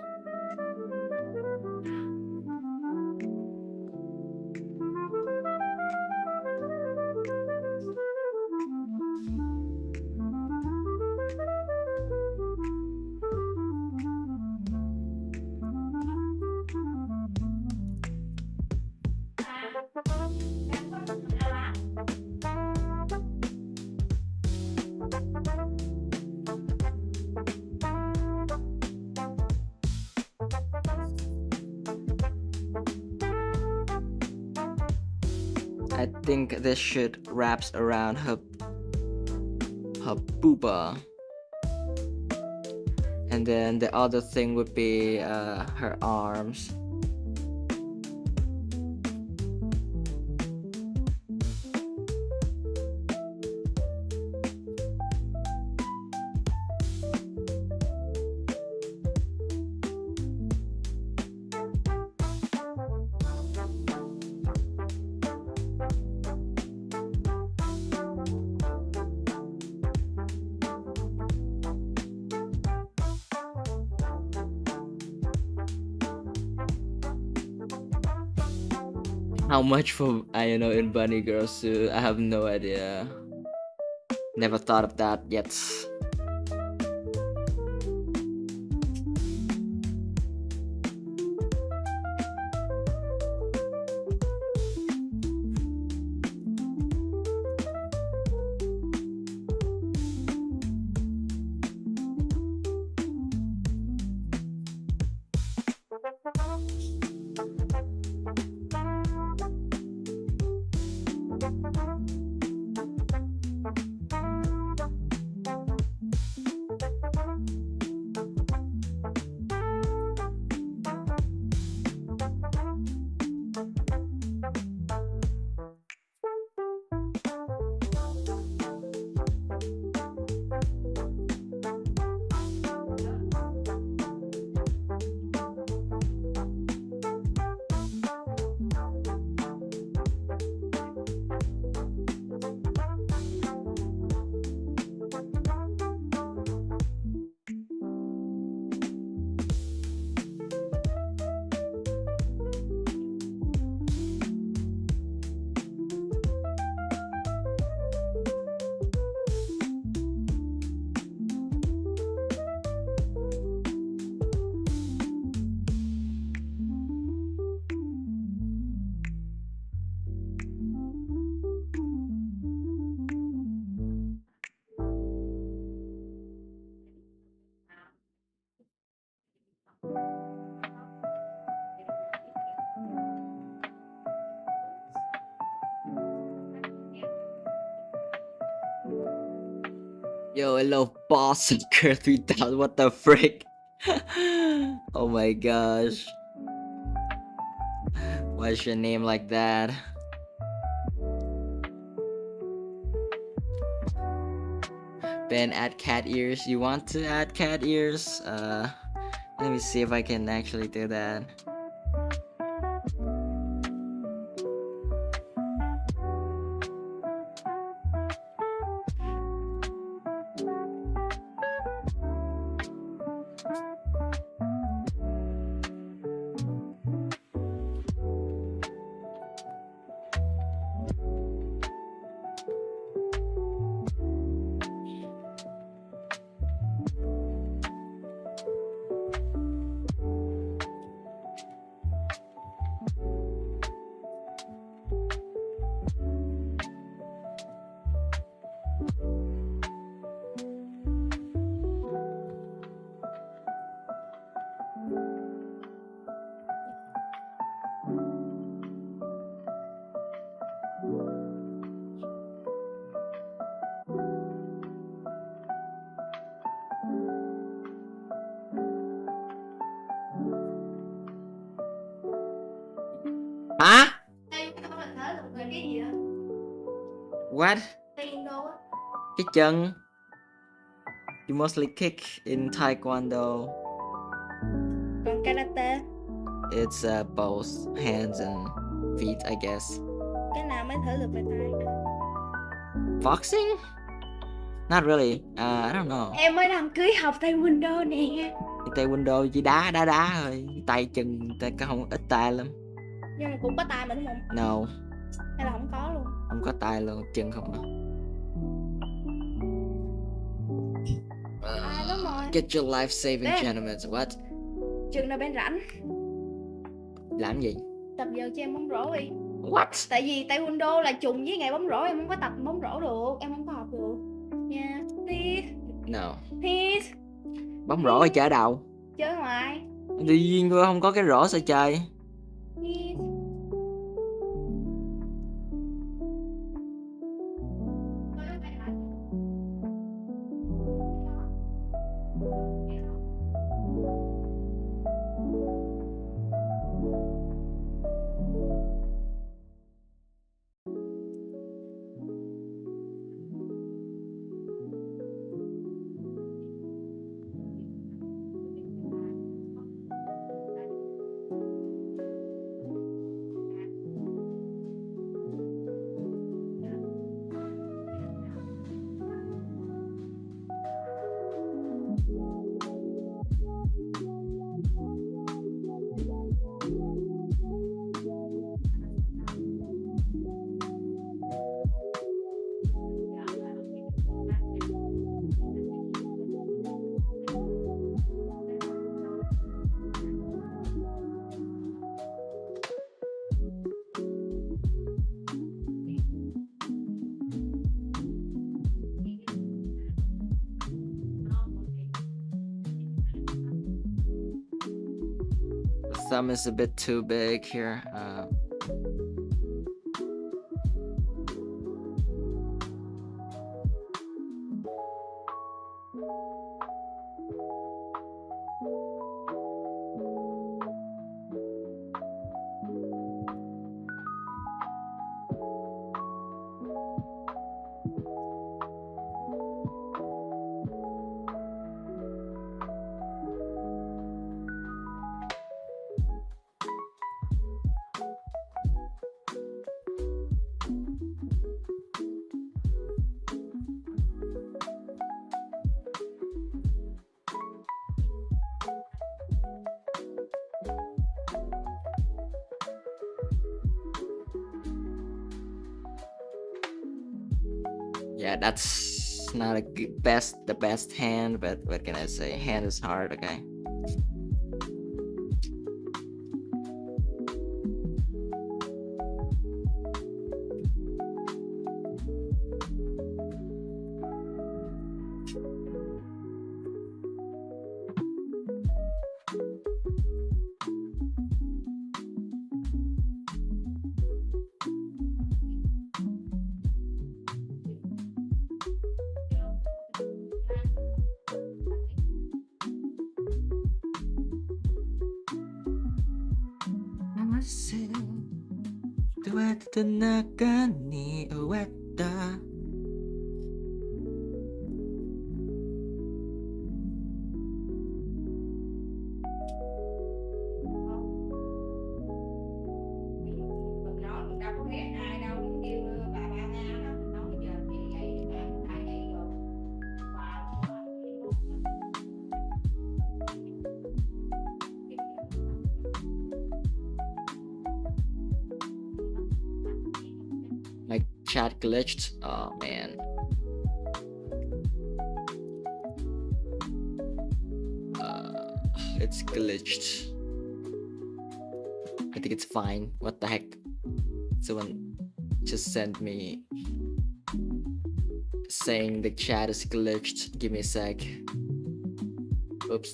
I think this shit wraps around her booba. And then the other thing would be her arms. How much for Ayano in Bunny Girl suit? I have no idea. Never thought of that yet. Yo, hello, boss. Girl 3000. What the frick? Oh my gosh. Why is your name like that? Ben, add cat ears. You want to add cat ears? Let me see if I can actually do that. Hả? Đây không là thở được về cái gì đó. What? Tiền đâu á. Cái chân. You mostly kick in Taekwondo. Còn karate, It's both hands and feet, I guess. cái nào mới thở được về tay? Boxing? Not really. I don't know. Em mới đăng ký học taekwondo nè. Taekwondo chỉ đá thôi. Tay chân ta có không ít tay lắm. Nhưng mà cũng có tay mà đúng không? No, Hay là không có luôn? không có tay luôn, chân không đâu. À đúng rồi. Get your life saving Ben. gentlemen. What? Chừng nào bên rảnh, Làm gì? tập giờ cho em bóng rổ đi. What? Tại vì taekwondo là trùng với ngày bóng rổ, em không có tập bóng rổ được, em không có học được. Nha, please, No. please. Bóng rổ ở chợ đầu. Chơi ngoài. Tự nhiên tôi không có cái rổ sao chơi? Please. The thumb is a bit too big here. Yeah, that's not the best hand, but what can I say? Hand is hard, okay. wattanakani owatta. Mình nói mình đâu có ghét ai đâu, mình kêu bà ba Nga đó, mình nói giờ chị vậy tại vậy rồi bà My chat glitched. Oh man. It's glitched. I think it's fine. What the heck? Someone just sent me saying the chat is glitched. Give me a sec. Oops.